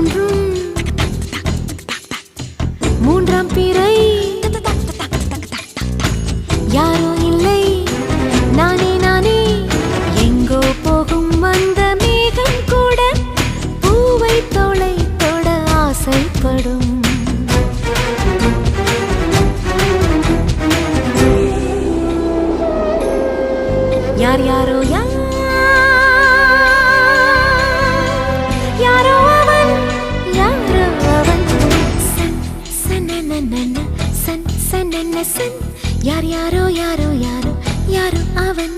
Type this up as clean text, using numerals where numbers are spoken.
தோன்றும் மூன்றாம் பிறை யாரோ இல்லை நானே நானே எங்கோ போகும் அந்த மேகம் கூட பூவை தோளை தொட ஆசைப்படும் யார் யாரோ யாரோ அவன் யாரோ அவன் சன் சனனனன சன் சனன சன் யார் யாரோ யாரோ யாரோ யாரோ அவன்